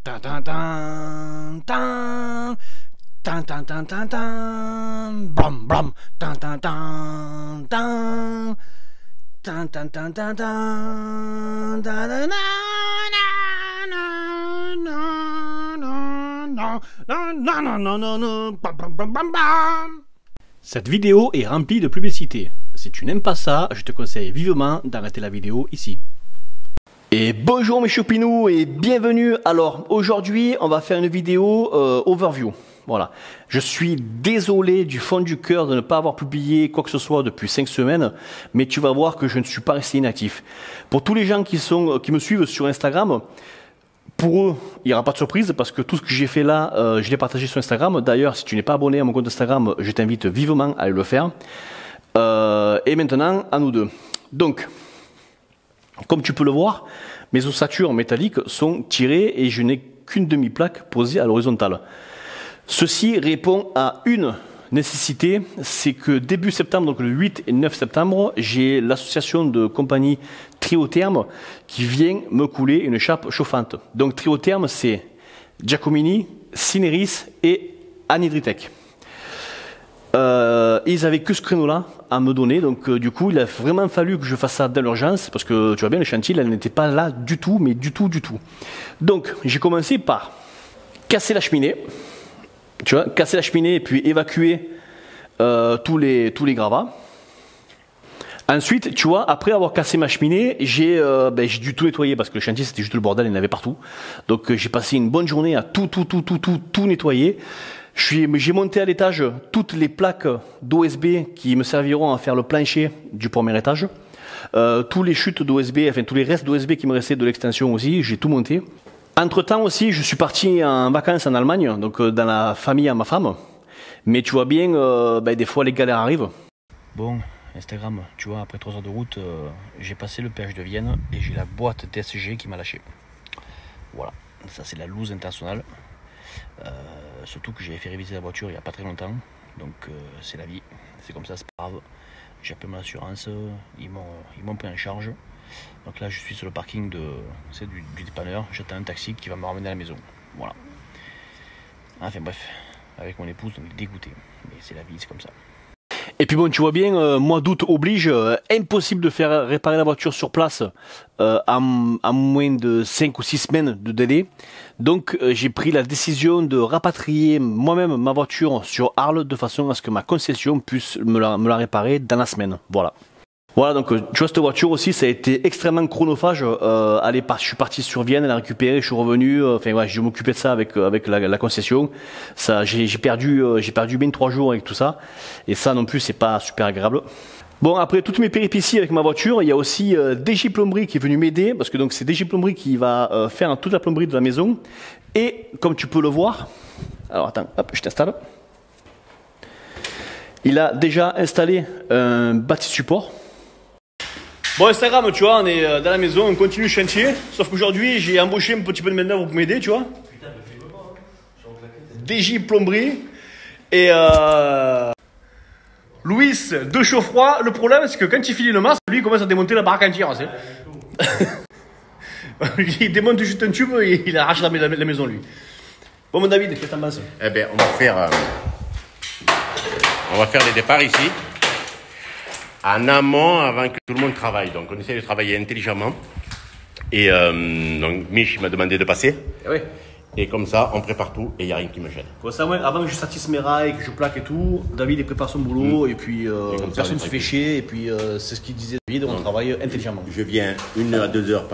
Tan, tan, tan, tan. Tan, tan, tan, tan, tan. Blam, blam. Tan, tan, tan, tan. Tan, tan, tan, tan, tan. Da, da, na, na, na, na, na, na, na, na, na, na, na. Bam, bam, bam, bam, bam. Cette vidéo est remplie de publicité. Si tu n'aimes pas ça, je te conseille vivement d'arrêter la vidéo ici. Et bonjour mes choupinous et bienvenue. Alors aujourd'hui on va faire une vidéo overview. Voilà. Je suis désolé du fond du cœur de ne pas avoir publié quoi que ce soit depuis 5 semaines, mais tu vas voir que je ne suis pas resté inactif. Pour tous les gens qui me suivent sur Instagram, pour eux, il n'y aura pas de surprise parce que tout ce que j'ai fait là, je l'ai partagé sur Instagram. D'ailleurs, si tu n'es pas abonné à mon compte Instagram, je t'invite vivement à aller le faire. Et maintenant, à nous deux. Donc, comme tu peux le voir, mes ossatures métalliques sont tirées et je n'ai qu'une demi-plaque posée à l'horizontale. Ceci répond à une nécessité, c'est que début septembre, donc le 8 et 9 septembre, j'ai l'association de compagnie Triotherme qui vient me couler une chape chauffante. Donc Triotherme, c'est Giacomini, Cineris et Anhydritech. Ils avaient que ce créneau-là à me donner, donc du coup il a vraiment fallu que je fasse ça dans l'urgence parce que tu vois bien le chantier elle n'était pas là du tout, mais du tout. Donc j'ai commencé par casser la cheminée, tu vois, casser la cheminée et puis évacuer tous les gravats. Ensuite, tu vois, après avoir cassé ma cheminée, j'ai dû tout nettoyer parce que le chantier c'était juste le bordel, il y en avait partout. Donc j'ai passé une bonne journée à tout nettoyer. J'ai monté à l'étage toutes les plaques d'OSB qui me serviront à faire le plancher du premier étage. Tous les chutes d'OSB, enfin tous les restes d'OSB qui me restaient de l'extension aussi, j'ai tout monté. Entre temps aussi, je suis parti en vacances en Allemagne, donc dans la famille à ma femme. Mais tu vois bien, des fois les galères arrivent. Bon, Instagram, tu vois, après 3 heures de route, j'ai passé le péage de Vienne et j'ai la boîte TSG qui m'a lâché. Voilà, ça c'est la loose internationale. Surtout que j'avais fait réviser la voiture il n'y a pas très longtemps, donc c'est la vie, c'est comme ça, c'est pas grave. J'ai appelé mon assurance, ils m'ont pris en charge. Donc là je suis sur le parking du dépanneur, j'attends un taxi qui va me ramener à la maison. Voilà. Enfin bref, avec mon épouse on est dégoûté, mais c'est la vie, c'est comme ça. Et puis bon, tu vois bien, mois d'août oblige, impossible de faire réparer la voiture sur place à moins de 5 ou 6 semaines de délai. Donc j'ai pris la décision de rapatrier moi-même ma voiture sur Arles de façon à ce que ma concession puisse me la réparer dans la semaine. Voilà. Voilà, donc tu vois, cette voiture aussi, ça a été extrêmement chronophage. Je suis parti sur Vienne, la récupérer, je suis revenu. Enfin, ouais, je m'occupais de ça avec la concession. Ça, j'ai perdu bien 3 jours avec tout ça. Et ça non plus, c'est pas super agréable. Bon, après toutes mes péripéties avec ma voiture, il y a aussi DJ Plomberie qui est venu m'aider parce que donc c'est DJ Plomberie qui va faire toute la plomberie de la maison. Et comme tu peux le voir, alors attends, hop, je t'installe. Il a déjà installé un bâti support. Bon, Instagram, tu vois, on est dans la maison, on continue le chantier. Sauf qu'aujourd'hui, j'ai embauché un petit peu de main-d'œuvre pour m'aider, tu vois. Putain, me fais pas, hein. DJ Plomberie. Et Louis de Chaufroid. Le problème, c'est que quand il finit le masque, lui, il commence à démonter la baraque entière. Il démonte juste un tube et il arrache la maison, lui. Bon, mon David, qu'est-ce que t'en penses? Eh bien, on va faire les départs ici. En amont, avant que tout le monde travaille. Donc, on essaie de travailler intelligemment. Et donc, Mich m'a demandé de passer. Oui. Et comme ça, on prépare tout et il n'y a rien qui me gêne. Pour ça, avant que je satisfasse mes rails, que je plaque et tout, David il prépare son boulot et puis personne ne se fait chier. Et puis c'est ce qu'il disait David, on travaille intelligemment. Je viens 1 à 2 heures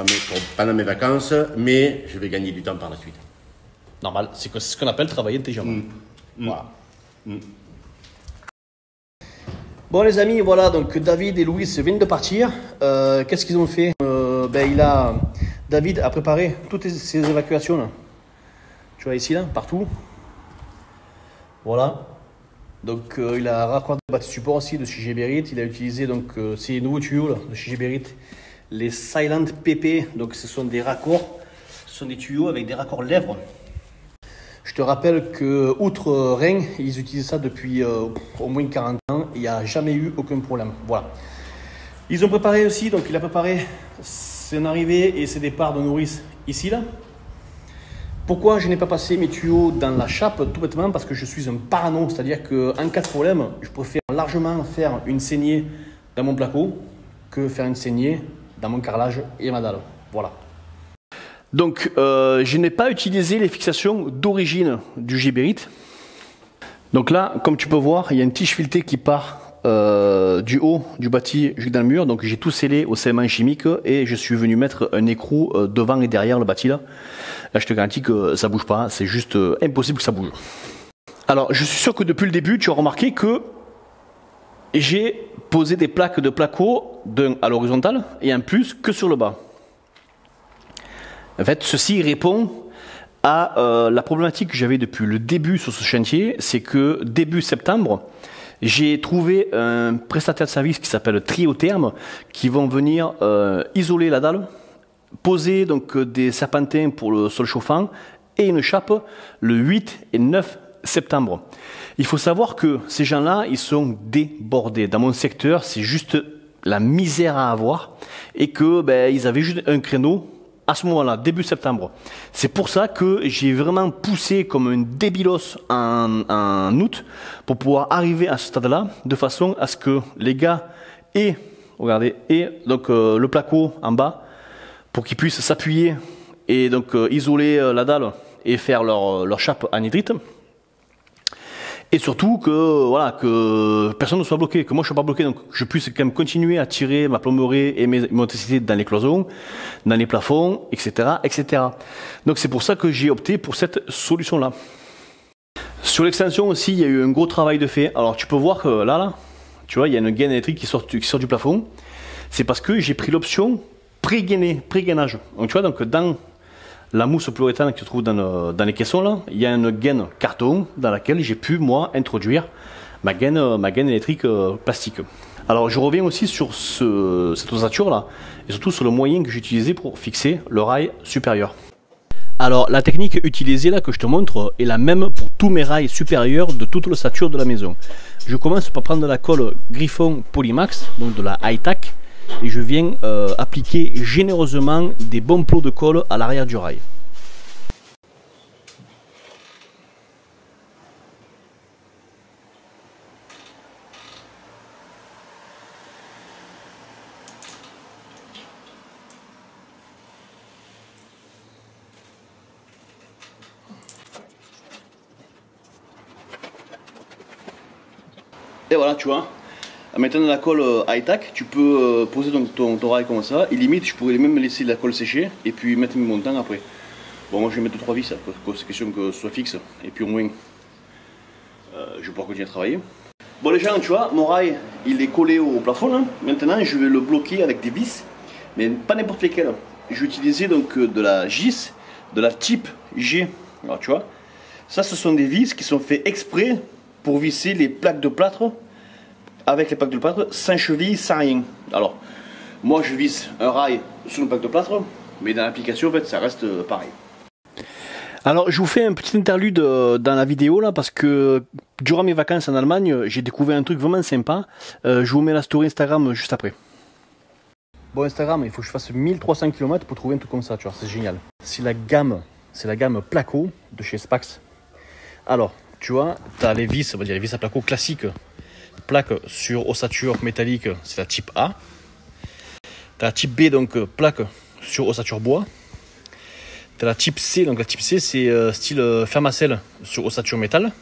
pendant mes vacances, mais je vais gagner du temps par la suite. Normal, c'est ce qu'on appelle travailler intelligemment. Voilà. Bon les amis, voilà, donc David et Louis viennent de partir. Qu'est-ce qu'ils ont fait? David a préparé toutes ces évacuations là. Tu vois ici là, partout. Voilà. Donc il a raccordé le bâti support aussi de chez Geberit. Il a utilisé donc ces nouveaux tuyaux là, de chez Geberit, les Silent PP. Donc ce sont des raccords, ce sont des tuyaux avec des raccords lèvres. Je te rappelle que, outre Rennes, ils utilisent ça depuis au moins 40 ans. Il n'y a jamais eu aucun problème. Voilà. Ils ont préparé aussi, donc il a préparé son arrivée et ses départs de nourrice ici là. Pourquoi je n'ai pas passé mes tuyaux dans la chape? Tout bêtement parce que je suis un parano, c'est-à-dire qu'en cas de problème, je préfère largement faire une saignée dans mon placo que faire une saignée dans mon carrelage et ma dalle. Voilà. Donc, je n'ai pas utilisé les fixations d'origine du Geberit. Donc là, comme tu peux voir, il y a une tige filetée qui part du haut du bâti jusqu'à dans le mur. Donc j'ai tout scellé au scellement chimique et je suis venu mettre un écrou devant et derrière le bâti là. Là, je te garantis que ça bouge pas, c'est juste impossible que ça bouge. Alors, je suis sûr que depuis le début, tu as remarqué que j'ai posé des plaques de placo d'un à l'horizontale et en plus que sur le bas. En fait, ceci répond à la problématique que j'avais depuis le début sur ce chantier, c'est que début septembre, j'ai trouvé un prestataire de service qui s'appelle Triotherme qui vont venir isoler la dalle, poser donc des serpentins pour le sol chauffant et une chape le 8 et 9 septembre. Il faut savoir que ces gens-là, ils sont débordés. Dans mon secteur, c'est juste la misère à avoir et que ils avaient juste un créneau à ce moment-là, début septembre. C'est pour ça que j'ai vraiment poussé comme un débilos en août pour pouvoir arriver à ce stade-là de façon à ce que les gars aient, regardez, et donc le placo en bas pour qu'ils puissent s'appuyer et donc isoler la dalle et faire leur chape anhydrite. Et surtout que, voilà, que personne ne soit bloqué, que moi je ne sois pas bloqué, donc je puisse quand même continuer à tirer ma plomberie et mes motricités dans les cloisons, dans les plafonds, etc., etc. Donc c'est pour ça que j'ai opté pour cette solution-là. Sur l'extension aussi, il y a eu un gros travail de fait. Alors tu peux voir que là, tu vois, il y a une gaine électrique qui sort du plafond. C'est parce que j'ai pris l'option pré-gainage. Donc tu vois, donc dans la mousse polyuréthane que tu trouves dans les caissons là, il y a une gaine carton dans laquelle j'ai pu moi introduire ma gaine électrique plastique. Alors je reviens aussi sur cette ossature là et surtout sur le moyen que j'ai utilisé pour fixer le rail supérieur. Alors la technique utilisée là que je te montre est la même pour tous mes rails supérieurs de toute l'ossature de la maison. Je commence par prendre de la colle Griffon Polymax, donc de la high-tack, et je viens appliquer généreusement des bons plots de colle à l'arrière du rail. Et voilà, tu vois. En mettant de la colle high-tack, tu peux poser donc ton rail comme ça, et limite je pourrais même laisser la colle sécher et puis mettre mes montants après. Bon, moi je vais mettre 2-3 vis, c'est question que ce soit fixe, et puis au moins je vais pouvoir continuer à travailler. Bon les gens, tu vois, mon rail il est collé au plafond là. Maintenant je vais le bloquer avec des vis, mais pas n'importe lesquelles. Je vais utiliser donc de la GIS, de la type G. Alors tu vois, ça ce sont des vis qui sont faits exprès pour visser les plaques de plâtre avec les plaques de plâtre, sans cheville, sans rien. Alors, moi je visse un rail sur une plaque de plâtre, mais dans l'application, en fait, ça reste pareil. Alors, je vous fais un petit interlude dans la vidéo, là, parce que durant mes vacances en Allemagne, j'ai découvert un truc vraiment sympa. Je vous mets la story Instagram juste après. Bon, Instagram, il faut que je fasse 1300 km pour trouver un truc comme ça, tu vois, c'est génial. C'est la gamme Placo de chez Spax. Alors, tu vois, tu as les vis, on va dire les vis à placo classiques. Plaque sur ossature métallique, c'est la type A. Tu as la type B, donc plaque sur ossature bois. Tu as la type C, donc la type C c'est style fermacelle sur ossature métal.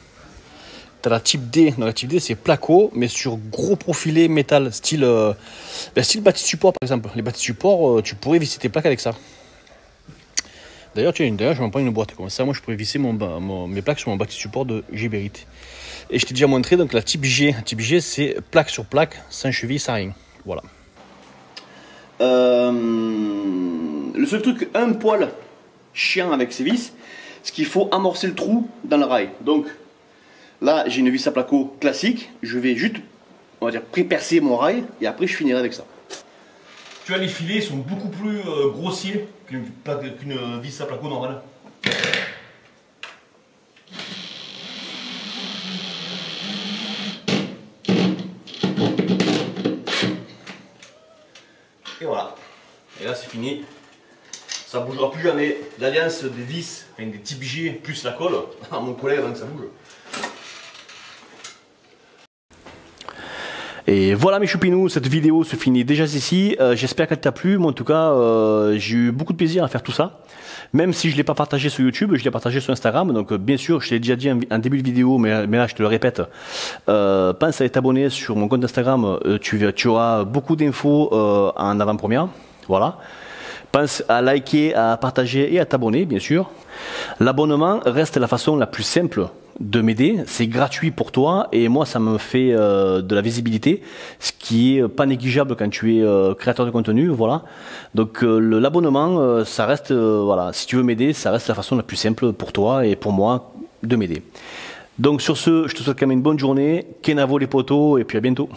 Tu as la type D, donc la type D c'est placo mais sur gros profilé métal, style bâti support par exemple. Les bâtis support, tu pourrais visser tes plaques avec ça. D'ailleurs, je vais m'en prendre une boîte comme ça. Moi, je pourrais visser mes plaques sur mon bâti support de Geberit. Et je t'ai déjà montré donc la type G. La type G, c'est plaque sur plaque, sans cheville, sans rien. Voilà. Le seul truc, un poil chiant avec ces vis, c'est qu'il faut amorcer le trou dans le rail. Donc là, j'ai une vis à placo classique. Je vais juste, on va dire, pré-percer mon rail et après, je finirai avec ça. Tu vois, les filets sont beaucoup plus grossiers qu'une vis à placo normale. Et voilà. Et là, c'est fini. ça ne bougera plus jamais. L'alliance des vis, enfin, des types G plus la colle, à mon collègue avant que ça bouge. Et voilà mes choupinous, cette vidéo se finit déjà ici. J'espère qu'elle t'a plu. Moi en tout cas, j'ai eu beaucoup de plaisir à faire tout ça. Même si je ne l'ai pas partagé sur YouTube, je l'ai partagé sur Instagram. Donc bien sûr, je t'ai déjà dit en début de vidéo, mais là je te le répète. Pense à t'abonner sur mon compte Instagram. Tu auras beaucoup d'infos en avant-première. Voilà. Pense à liker, à partager et à t'abonner, bien sûr. L'abonnement reste la façon la plus simple de m'aider. C'est gratuit pour toi et moi, ça me fait de la visibilité, ce qui est pas négligeable quand tu es créateur de contenu. Voilà. Donc l'abonnement, ça reste, voilà, si tu veux m'aider, ça reste la façon la plus simple pour toi et pour moi de m'aider. Donc sur ce, je te souhaite quand même une bonne journée. Kenavo les potos et puis à bientôt.